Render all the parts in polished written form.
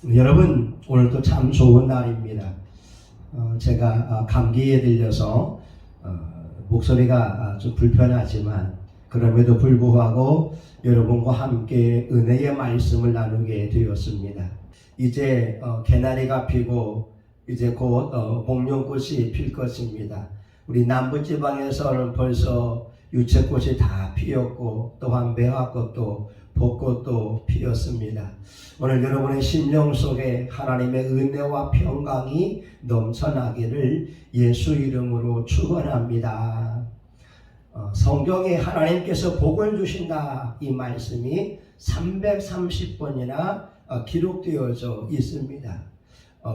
여러분, 오늘도 참 좋은 날입니다. 제가 감기에 들려서 목소리가 좀 불편하지만 그럼에도 불구하고 여러분과 함께 은혜의 말씀을 나누게 되었습니다. 이제 개나리가 피고 이제 곧 목련꽃이 필 것입니다. 우리 남부지방에서는 벌써 유채꽃이 다 피었고 또한 매화꽃도 벚꽃도 피었습니다. 오늘 여러분의 심령 속에 하나님의 은혜와 평강이 넘쳐나기를 예수 이름으로 축원합니다. 성경에 하나님께서 복을 주신다 이 말씀이 330번이나 기록되어져 있습니다.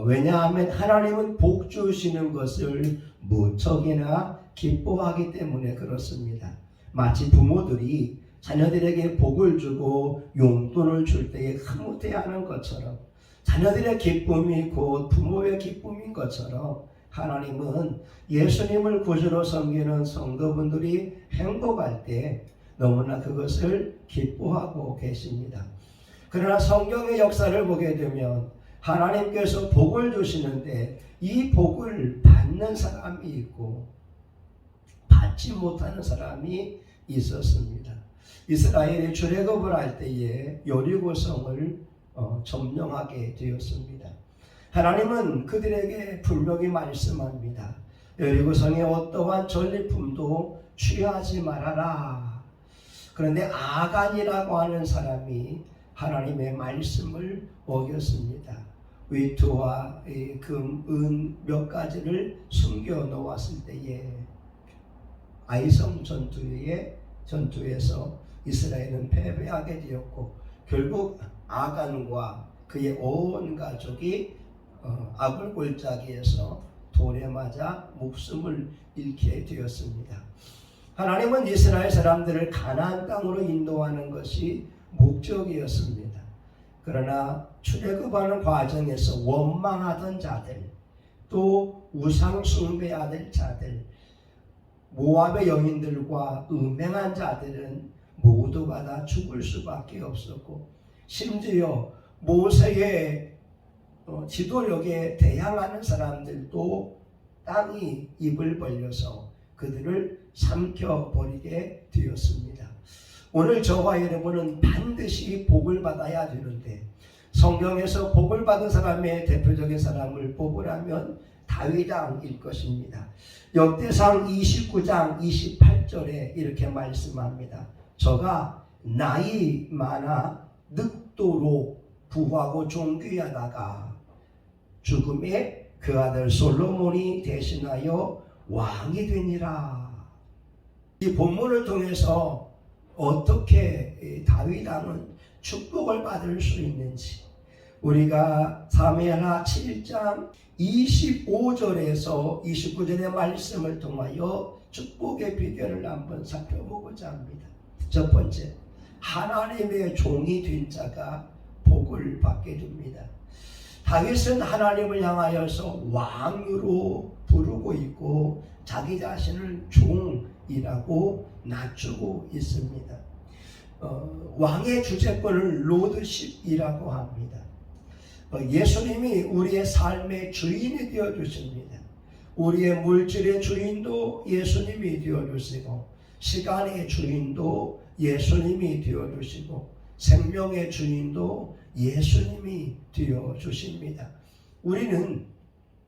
왜냐하면 하나님은 복 주시는 것을 무척이나 기뻐하기 때문에 그렇습니다. 마치 부모들이 자녀들에게 복을 주고 용돈을 줄 때에 흐뭇해하는 것처럼 자녀들의 기쁨이 곧 부모의 기쁨인 것처럼 하나님은 예수님을 구주로 섬기는 성도분들이 행복할 때 너무나 그것을 기뻐하고 계십니다. 그러나 성경의 역사를 보게 되면 하나님께서 복을 주시는데 이 복을 받는 사람이 있고 받지 못하는 사람이 있었습니다. 이스라엘이 출애굽을 할 때에 여리고성을 점령하게 되었습니다. 하나님은 그들에게 분명히 말씀합니다. 여리고성의 어떠한 전리품도 취하지 말아라. 그런데 아간이라고 하는 사람이 하나님의 말씀을 어겼습니다. 위투와 금, 은 몇 가지를 숨겨 놓았을 때에 아이성 전투에서 이스라엘은 패배하게 되었고 결국 아간과 그의 온 가족이 아굴 골짜기에서 돌에 맞아 목숨을 잃게 되었습니다. 하나님은 이스라엘 사람들을 가나안 땅으로 인도하는 것이 목적이었습니다. 그러나 출애굽하는 과정에서 원망하던 자들, 또 우상 숭배하던 자들, 모압의 여인들과 음행한 자들은 모두가 다 죽을 수밖에 없었고 심지어 모세의 지도력에 대항하는 사람들도 땅이 입을 벌려서 그들을 삼켜버리게 되었습니다. 오늘 저와 여러분은 반드시 복을 받아야 되는데 성경에서 복을 받은 사람의 대표적인 사람을 뽑으라면 다윗왕일 것입니다. 역대상 29장 28절에 이렇게 말씀합니다. 저가 나이 많아 늙도록 부하고 존귀하다가 죽음에 그 아들 솔로몬이 대신하여 왕이 되니라. 이 본문을 통해서 어떻게 다윗왕은 축복을 받을 수 있는지 우리가 사무엘하 7장 25절에서 29절의 말씀을 통하여 축복의 비결을 한번 살펴보고자 합니다. 첫 번째, 하나님의 종이 된 자가 복을 받게 됩니다. 다윗은 하나님을 향하여서 왕으로 부르고 있고 자기 자신을 종이라고 낮추고 있습니다. 왕의 주재권을 로드십이라고 합니다. 예수님이 우리의 삶의 주인이 되어주십니다. 우리의 물질의 주인도 예수님이 되어주시고 시간의 주인도 예수님이 되어주시고 생명의 주인도 예수님이 되어주십니다. 우리는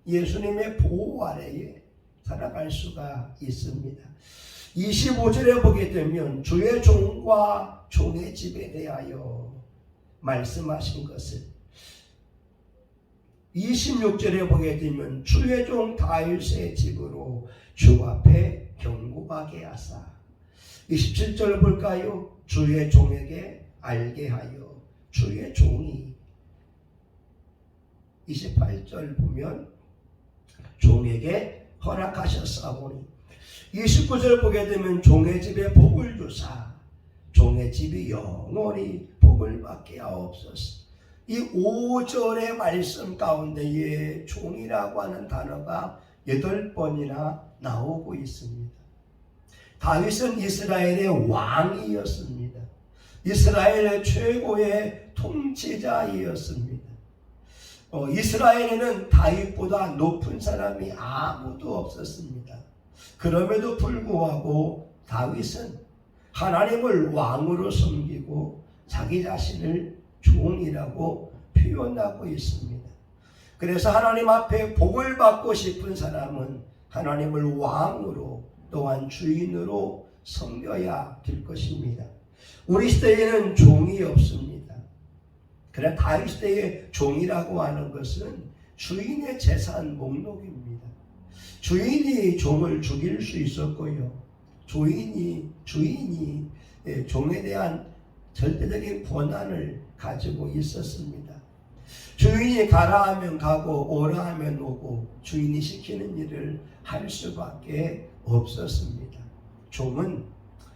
예수님의 보호 아래에 살아갈 수가 있습니다. 25절에 보게 되면 주의 종과 종의 집에 대하여 말씀하신 것을 26절에 보게 되면 주의 종 다윗의 집으로 주 앞에 경고하게 하사 27절 볼까요? 주의 종에게 알게 하여 주의 종이 28절 보면 종에게 허락하셨사오니 29절 보게 되면 종의 집에 복을 주사 종의 집이 영원히 복을 받게 하옵소서. 이 5절의 말씀 가운데에 종이라고 하는 단어가 8번이나 나오고 있습니다. 다윗은 이스라엘의 왕이었습니다. 이스라엘의 최고의 통치자이었습니다. 이스라엘에는 다윗보다 높은 사람이 아무도 없었습니다. 그럼에도 불구하고 다윗은 하나님을 왕으로 섬기고 자기 자신을 종이라고 표현하고 있습니다. 그래서 하나님 앞에 복을 받고 싶은 사람은 하나님을 왕으로 또한 주인으로 섬겨야 될 것입니다. 우리 시대에는 종이 없습니다. 그러나 다윗 시대의 종이라고 하는 것은 주인의 재산 목록입니다. 주인이 종을 죽일 수 있었고요. 주인이 종에 대한 절대적인 권한을 가지고 있었습니다. 주인이 가라 하면 가고 오라 하면 오고 주인이 시키는 일을 할 수밖에 없었습니다. 종은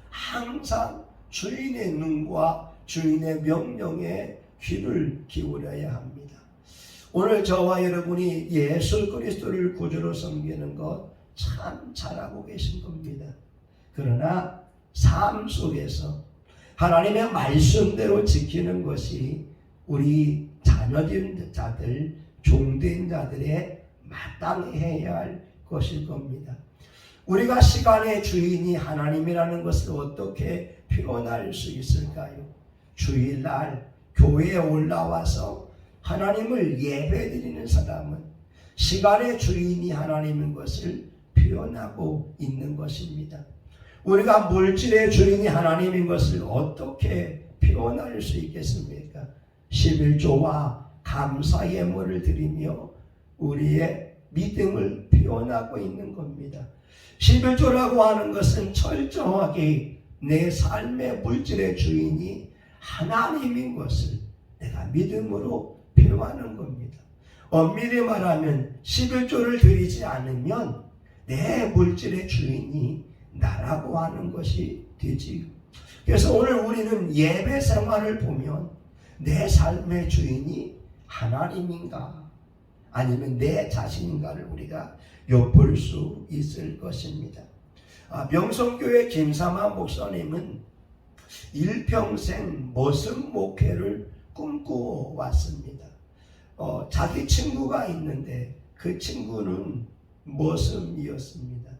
항상 주인의 눈과 주인의 명령에 귀를 기울여야 합니다. 오늘 저와 여러분이 예수 그리스도를 구주로 섬기는 것 참 잘하고 계신 겁니다. 그러나 삶 속에서 하나님의 말씀대로 지키는 것이 우리 자녀된 자들, 종된 자들의 마땅히 해야 할 것일 겁니다. 우리가 시간의 주인이 하나님이라는 것을 어떻게 표현할 수 있을까요? 주일날 교회에 올라와서 하나님을 예배드리는 사람은 시간의 주인이 하나님인 것을 표현하고 있는 것입니다. 우리가 물질의 주인이 하나님인 것을 어떻게 표현할 수 있겠습니까? 11조와 감사 예물을 드리며 우리의 믿음을 표현하고 있는 겁니다. 11조라고 하는 것은 철저하게 내 삶의 물질의 주인이 하나님인 것을 내가 믿음으로 표현하는 겁니다. 엄밀히 말하면 11조를 드리지 않으면 내 물질의 주인이 나라고 하는 것이 되지요. 그래서 오늘 우리는 예배 생활을 보면 내 삶의 주인이 하나님인가 아니면 내 자신인가를 우리가 엿볼 수 있을 것입니다. 명성교회 김삼하 목사님은 일평생 머슴 목회를 꿈꾸어 왔습니다. 자기 친구가 있는데 그 친구는 머슴이었습니다.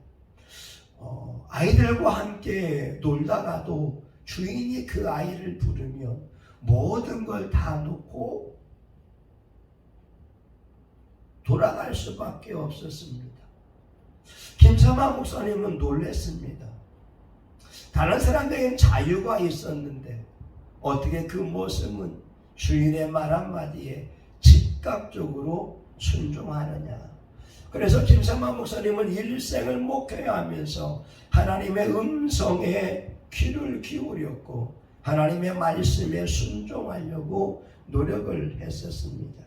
아이들과 함께 놀다가도 주인이 그 아이를 부르면 모든 걸 다 놓고 돌아갈 수밖에 없었습니다. 김삼하 목사님은 놀랐습니다. 다른 사람들에겐 자유가 있었는데 어떻게 그 모습은 주인의 말 한마디에 즉각적으로 순종하느냐. 그래서 김삼하 목사님은 일생을 목회하면서 하나님의 음성에 귀를 기울였고 하나님의 말씀에 순종하려고 노력을 했었습니다.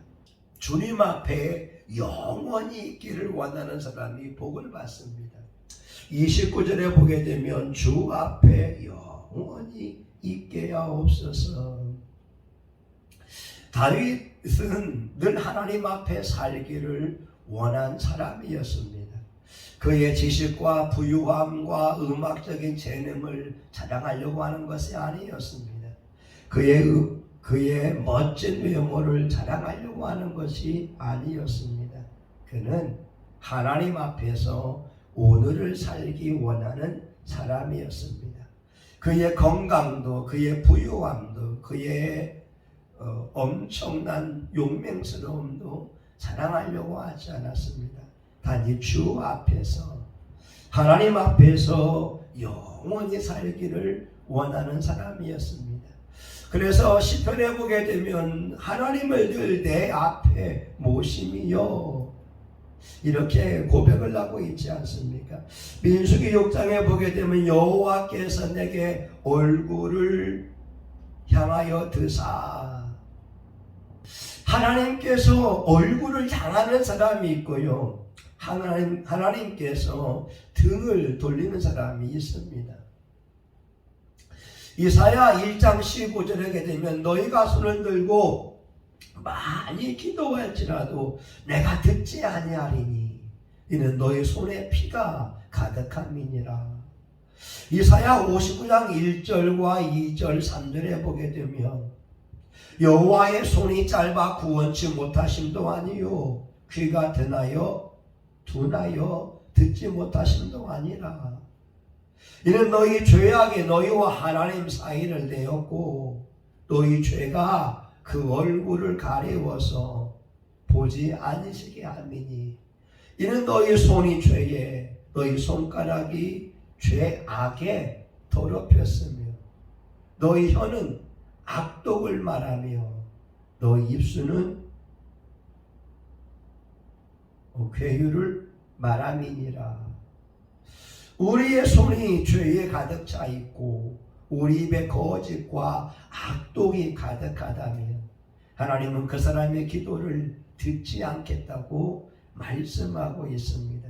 주님 앞에 영원히 있기를 원하는 사람이 복을 받습니다. 29절에 보게 되면 주 앞에 영원히 있게 하옵소서. 다윗은 늘 하나님 앞에 살기를 원한 사람이었습니다. 그의 지식과 부유함과 음악적인 재능을 자랑하려고 하는 것이 아니었습니다. 그의 멋진 외모를 자랑하려고 하는 것이 아니었습니다. 그는 하나님 앞에서 오늘을 살기 원하는 사람이었습니다. 그의 건강도 그의 부유함도 그의 엄청난 용맹스러움도 자랑하려고 하지 않았습니다. 단지 주 앞에서 하나님 앞에서 영원히 살기를 원하는 사람이었습니다. 그래서 시편에 보게 되면 하나님을 늘 내 앞에 모심이요 이렇게 고백을 하고 있지 않습니까? 민수기 6장에 보게 되면 여호와께서 내게 얼굴을 향하여 드사. 하나님께서 얼굴을 향하는 사람이 있고요. 하나님께서 등을 돌리는 사람이 있습니다. 이사야 1장 15절에 되면 너희가 손을 들고 많이 기도할지라도 내가 듣지 아니하리니 이는 너희 손에 피가 가득함이니라. 이사야 59장 1절과 2절 3절에 보게 되면 여호와의 손이 짧아 구원치 못하심도 아니요 귀가 드나요 두나요 듣지 못하심도 아니라 이는 너희 죄악이 너희와 하나님 사이를 내었고 너희 죄가 그 얼굴을 가리워서 보지 않으시게 함이니 이는 너희 손이 죄에 너희 손가락이 죄악에 더럽혔으며 너희 혀는 악독을 말하며 너희 입술은 괴유를 말함이니라. 우리의 손이 죄에 가득 차 있고 우리 입에 거짓과 악독이 가득하다면 하나님은 그 사람의 기도를 듣지 않겠다고 말씀하고 있습니다.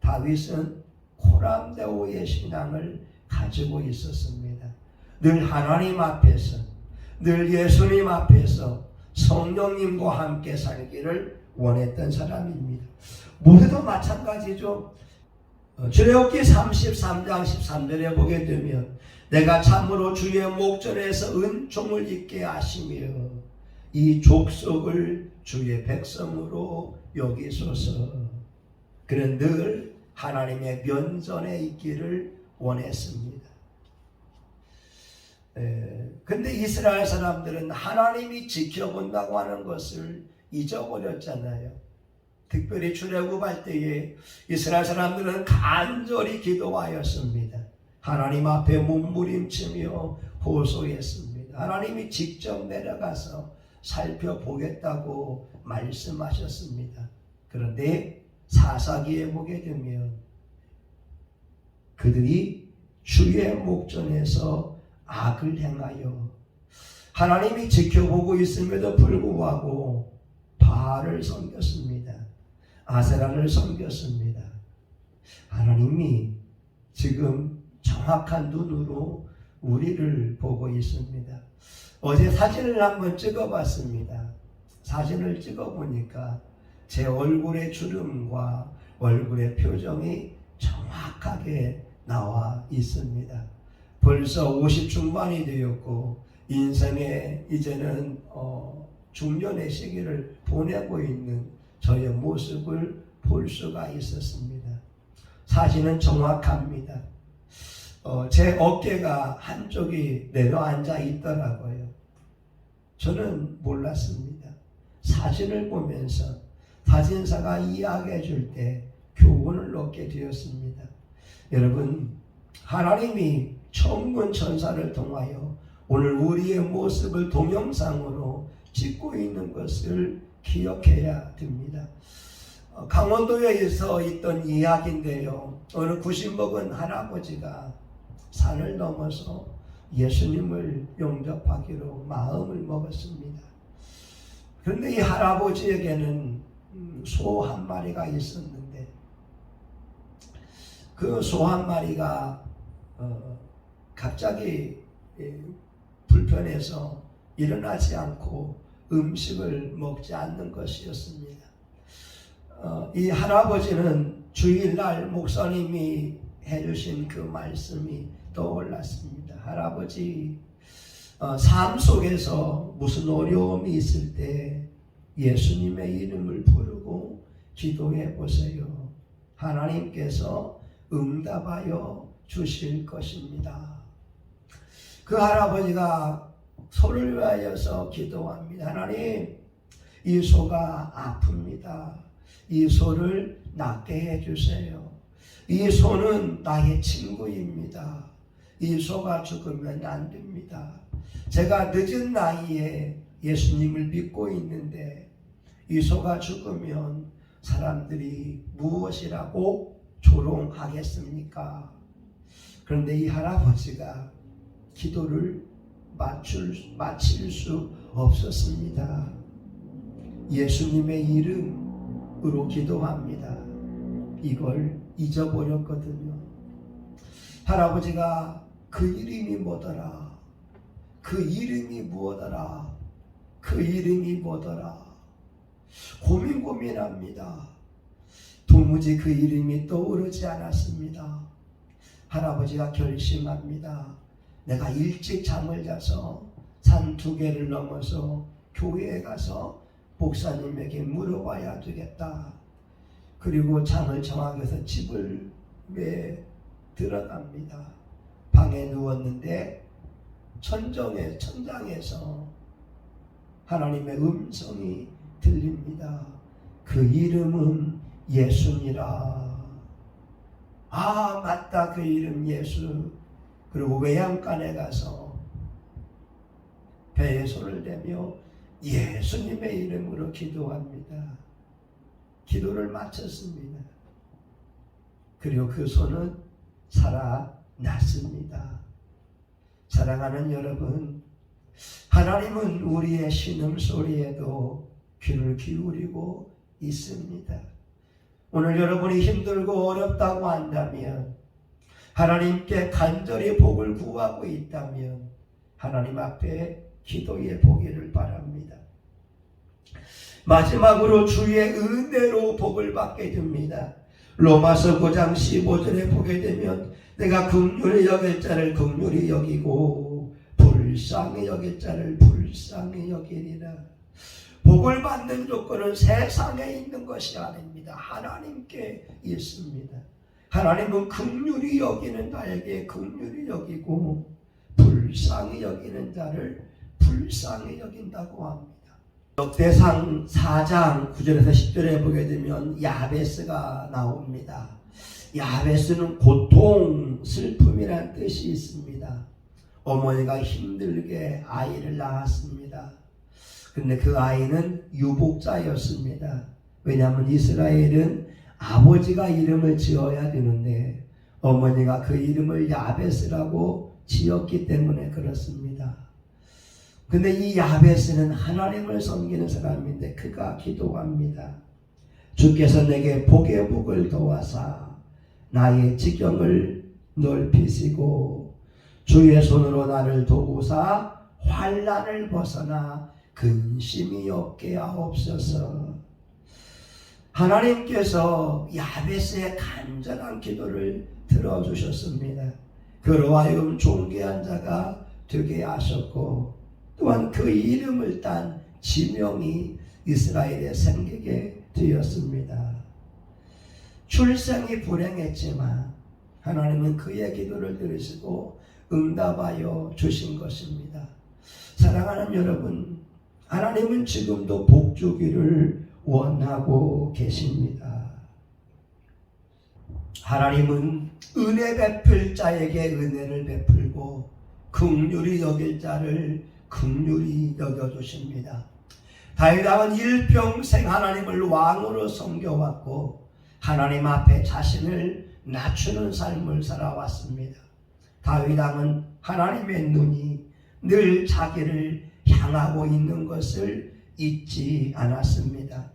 다윗은 코람데오의 신앙을 가지고 있었습니다. 늘 하나님 앞에서, 늘 예수님 앞에서 성령님과 함께 살기를 원했던 사람입니다. 모두도 마찬가지죠. 출애굽기 33장 13절에 보게 되면 내가 참으로 주의 목전에서 은총을 입게 하시며 이 족속을 주의 백성으로 여기소서. 그는 늘 하나님의 면전에 있기를 원했습니다. 근데 이스라엘 사람들은 하나님이 지켜본다고 하는 것을 잊어버렸잖아요. 특별히 출애굽할 때에 이스라엘 사람들은 간절히 기도하였습니다. 하나님 앞에 몸부림치며 호소했습니다. 하나님이 직접 내려가서 살펴보겠다고 말씀하셨습니다. 그런데 사사기에 보게 되면 그들이 주의 목전에서 악을 행하여 하나님이 지켜보고 있음에도 불구하고 바알을 섬겼습니다. 아세라를 섬겼습니다. 하나님이 지금 정확한 눈으로 우리를 보고 있습니다. 어제 사진을 한번 찍어봤습니다. 사진을 찍어보니까 제 얼굴의 주름과 얼굴의 표정이 정확하게 나와 있습니다. 벌써 50 중반이 되었고 인생에 이제는 중년의 시기를 보내고 있는 저의 모습을 볼 수가 있었습니다. 사진은 정확합니다. 제 어깨가 한쪽이 내려앉아 있더라고요. 저는 몰랐습니다. 사진을 보면서 사진사가 이야기해 줄 때 교훈을 얻게 되었습니다. 여러분, 하나님이 천군 천사를 통하여 오늘 우리의 모습을 동영상으로 찍고 있는 것을 기억해야 됩니다. 강원도에서 있던 이야기인데요. 어느 90 먹은 할아버지가 산을 넘어서 예수님을 영접하기로 마음을 먹었습니다. 그런데 이 할아버지에게는 소 한 마리가 있었는데 그 소 한 마리가 갑자기 불편해서 일어나지 않고 음식을 먹지 않는 것이었습니다. 이 할아버지는 주일날 목사님이 해주신 그 말씀이 떠올랐습니다. 할아버지, 삶 속에서 무슨 어려움이 있을 때 예수님의 이름을 부르고 기도해 보세요. 하나님께서 응답하여 주실 것입니다. 그 할아버지가 소를 위하여서 기도합니다. 하나님, 이 소가 아픕니다. 이 소를 낫게 해주세요. 이 소는 나의 친구입니다. 이 소가 죽으면 안 됩니다. 제가 늦은 나이에 예수님을 믿고 있는데 이 소가 죽으면 사람들이 무엇이라고 조롱하겠습니까? 그런데 이 할아버지가 기도를 마칠 수 없었습니다. 예수님의 이름으로 기도합니다. 이걸 잊어버렸거든요. 할아버지가 그 이름이 뭐더라? 그 이름이 무엇더라? 그 이름이 뭐더라? 고민합니다. 도무지 그 이름이 떠오르지 않았습니다. 할아버지가 결심합니다. 내가 일찍 잠을 자서 산 2개를 넘어서 교회에 가서 목사님에게 물어봐야 되겠다. 그리고 잠을 정하게 해서 집을 들어갑니다. 방에 누웠는데 천장에서 하나님의 음성이 들립니다. 그 이름은 예수니라. 아, 맞다. 그 이름 예수. 그리고 외양간에 가서 배에 손을 대며 예수님의 이름으로 기도합니다. 기도를 마쳤습니다. 그리고 그 손은 살아났습니다. 사랑하는 여러분, 하나님은 우리의 신음소리에도 귀를 기울이고 있습니다. 오늘 여러분이 힘들고 어렵다고 한다면, 하나님께 간절히 복을 구하고 있다면 하나님 앞에 기도해 보기를 바랍니다. 마지막으로 주의 은혜로 복을 받게 됩니다. 로마서 9장 15절에 보게 되면 내가 긍휼히 여길 자를 긍휼히 여기고 불쌍히 여길 자를 불쌍히 여기리라. 복을 받는 조건은 세상에 있는 것이 아닙니다. 하나님께 있습니다. 하나님은 긍휼히 여기는 자에게 긍휼히 여기고 불쌍히 여기는 자를 불쌍히 여긴다고 합니다. 역대상 4장 9절에서 10절에 보게 되면 야베스가 나옵니다. 야베스는 고통, 슬픔이라는 뜻이 있습니다. 어머니가 힘들게 아이를 낳았습니다. 근데 그 아이는 유복자였습니다. 왜냐하면 이스라엘은 아버지가 이름을 지어야 되는데 어머니가 그 이름을 야베스라고 지었기 때문에 그렇습니다. 근데 이 야베스는 하나님을 섬기는 사람인데 그가 기도합니다. 주께서 내게 복의 복을 도와사 나의 지경을 넓히시고 주의 손으로 나를 도우사 환난을 벗어나 근심이 없게 하옵소서. 하나님께서 야베스의 간절한 기도를 들어주셨습니다. 그로 하여금 존귀한 자가 되게 하셨고 또한 그 이름을 딴 지명이 이스라엘에 생기게 되었습니다. 출생이 불행했지만 하나님은 그의 기도를 들으시고 응답하여 주신 것입니다. 사랑하는 여러분, 하나님은 지금도 복 주기를 원하고 계십니다. 하나님은 은혜 베풀 자에게 은혜를 베풀고 긍휼히 여길 자를 긍휼히 여겨주십니다. 다윗 왕은 일평생 하나님을 왕으로 섬겨왔고 하나님 앞에 자신을 낮추는 삶을 살아왔습니다. 다윗 왕은 하나님의 눈이 늘 자기를 향하고 있는 것을 잊지 않았습니다.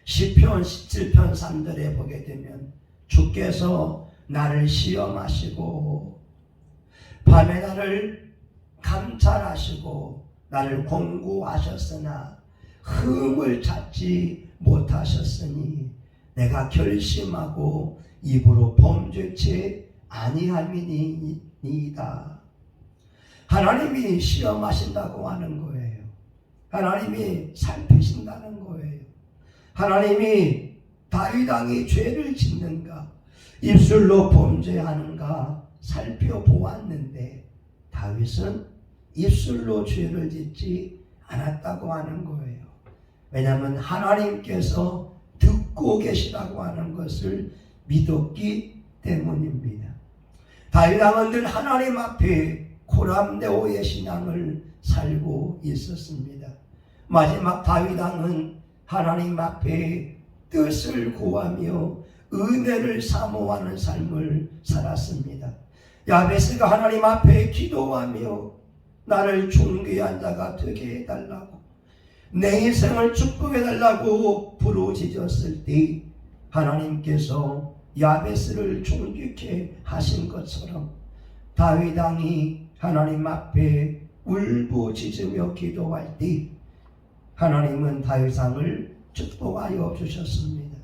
시편 17편 3절에 보게 되면 주께서 나를 시험하시고 밤에 나를 감찰하시고 나를 공고하셨으나 흠을 찾지 못하셨으니 내가 결심하고 입으로 범죄치 아니함이니이다. 하나님이 시험하신다고 하는 거예요. 하나님이 살피신다는 거예요. 하나님이 다윗 왕이 죄를 짓는가 입술로 범죄하는가 살펴보았는데 다윗은 입술로 죄를 짓지 않았다고 하는 거예요. 왜냐하면 하나님께서 듣고 계시다고 하는 것을 믿었기 때문입니다. 다윗 왕은 늘 하나님 앞에 고람네오의 신앙을 살고 있었습니다. 마지막 다윗 왕은 하나님 앞에 뜻을 구하며 은혜를 사모하는 삶을 살았습니다. 야베스가 하나님 앞에 기도하며 나를 존귀한 자가 되게 해달라고 내 인생을 축복해달라고 부르짖었을 때 하나님께서 야베스를 존귀케 하신 것처럼 다윗 왕이 하나님 앞에 울부짖으며 기도할 때 하나님은 다윗 왕을 축복하여 주셨습니다.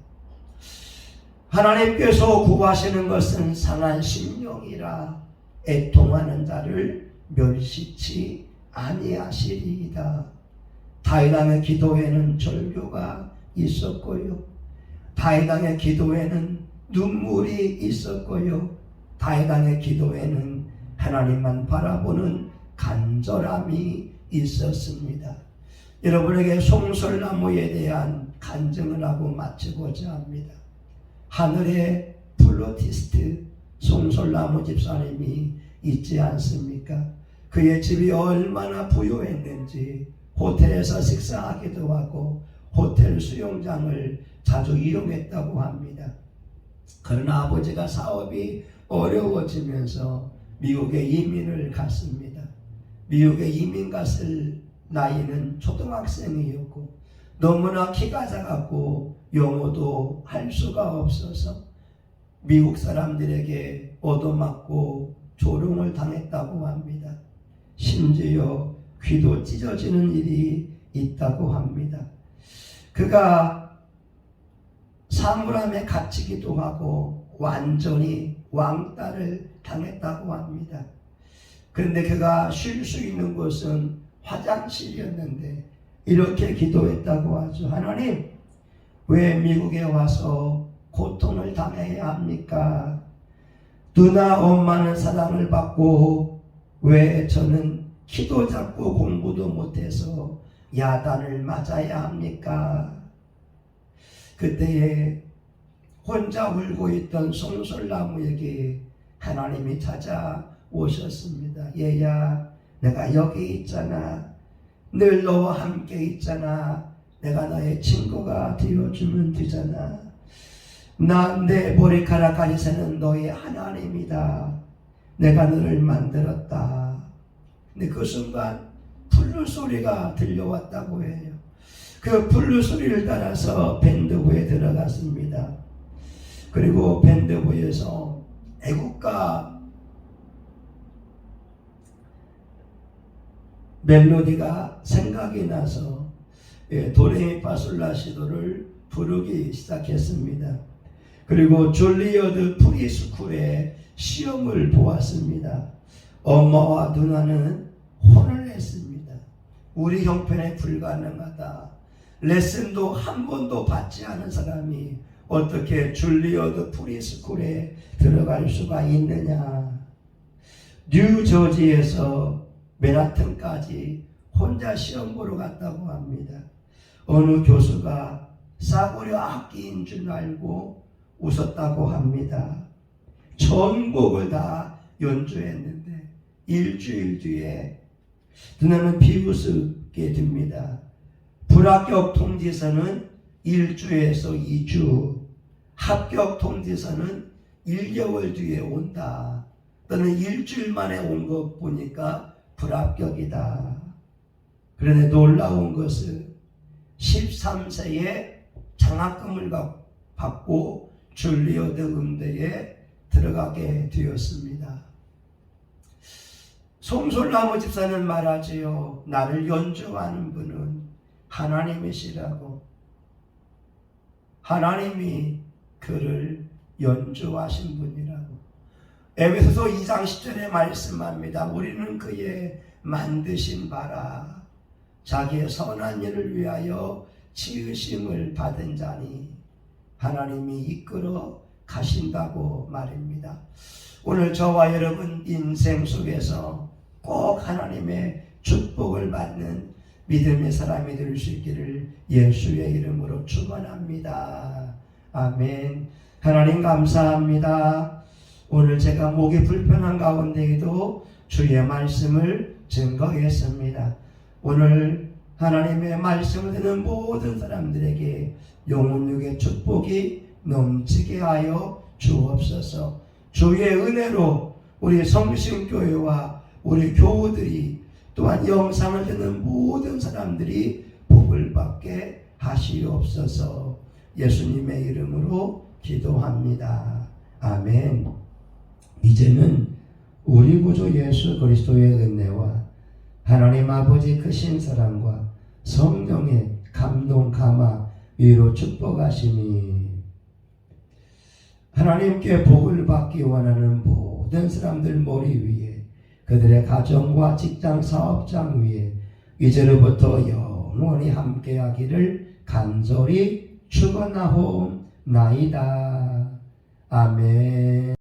하나님께서 구하시는 것은 상한 심령이라 애통하는 자를 멸시치 아니하시리이다. 다윗왕의 기도에는 절규가 있었고요. 다윗왕의 기도에는 눈물이 있었고요. 다윗왕의 기도에는 하나님만 바라보는 간절함이 있었습니다. 여러분에게 송솔나무에 대한 간증을 하고 마치고자 합니다. 하늘의 플루티스트 송솔나무 집사님이 있지 않습니까? 그의 집이 얼마나 부유했는지 호텔에서 식사하기도 하고 호텔 수영장을 자주 이용했다고 합니다. 그러나 아버지가 사업이 어려워지면서 미국에 이민을 갔습니다. 미국에 이민 갔을 나이는 초등학생이었고 너무나 키가 작았고 영어도 할 수가 없어서 미국 사람들에게 얻어맞고 조롱을 당했다고 합니다. 심지어 귀도 찢어지는 일이 있다고 합니다. 그가 사물함에 갇히기도 하고 완전히 왕따를 당했다고 합니다. 그런데 그가 쉴 수 있는 곳은 화장실이었는데 이렇게 기도했다고 하죠. 하나님, 왜 미국에 와서 고통을 당해야 합니까? 누나 엄마는 사랑을 받고 왜 저는 키도 작고 공부도 못해서 야단을 맞아야 합니까? 그때에 혼자 울고 있던 송솔나무에게 하나님이 찾아오셨습니다. 얘야, 내가 여기 있잖아. 늘 너와 함께 있잖아. 내가 너의 친구가 되어주면 되잖아. 내 머리카락까지 새는 너의 하나님이다. 내가 너를 만들었다. 근데 그 순간 플룻 소리가 들려왔다고 해요. 그 플룻 소리를 따라서 밴드부에 들어갔습니다. 그리고 밴드부에서 애국가 멜로디가 생각이 나서 도레미파솔라시도를 부르기 시작했습니다. 그리고 줄리어드 프리스쿨의 시험을 보았습니다. 엄마와 누나는 혼을 냈습니다. 우리 형편에 불가능하다. 레슨도 한 번도 받지 않은 사람이 어떻게 줄리어드 프리스쿨에 들어갈 수가 있느냐. 뉴저지에서 맨하튼까지 혼자 시험 보러 갔다고 합니다. 어느 교수가 싸구려 악기인 줄 알고 웃었다고 합니다. 전곡을 다 연주했는데 일주일 뒤에 누나는 비웃게 됩니다. 불합격 통지서는 1주에서 2주, 합격 통지서는 1개월 뒤에 온다. 너는 일주일 만에 온 거 보니까 불합격이다. 그런데 놀라운 것은 13세에 장학금을 받고 줄리어드 음대에 들어가게 되었습니다. 송솔나무 집사는 말하지요. 나를 연주하는 분은 하나님이시라고. 하나님이 그를 연주하신 분이라고. 에베소서 2장 10절에 말씀합니다. 우리는 그의 만드신 바라 자기의 선한 일을 위하여 지으심을 받은 자니 하나님이 이끌어 가신다고 말입니다. 오늘 저와 여러분 인생 속에서 꼭 하나님의 축복을 받는 믿음의 사람이 될 수 있기를 예수의 이름으로 축원합니다. 아멘. 하나님 감사합니다. 오늘 제가 목이 불편한 가운데에도 주의 말씀을 증거했습니다. 오늘 하나님의 말씀을 듣는 모든 사람들에게 영혼육의 축복이 넘치게 하여 주옵소서. 주의 은혜로 우리 성심교회와 우리 교우들이 또한 영상을 듣는 모든 사람들이 복을 받게 하시옵소서. 예수님의 이름으로 기도합니다. 아멘. 이제는 우리 구주 예수 그리스도의 은혜와 하나님 아버지 크신 사랑과 성령의 감동 감화 위로 축복하시니 하나님께 복을 받기 원하는 모든 사람들 머리 위에 그들의 가정과 직장 사업장 위에 이제로부터 영원히 함께하기를 간절히 축원하옵나이다. 아멘.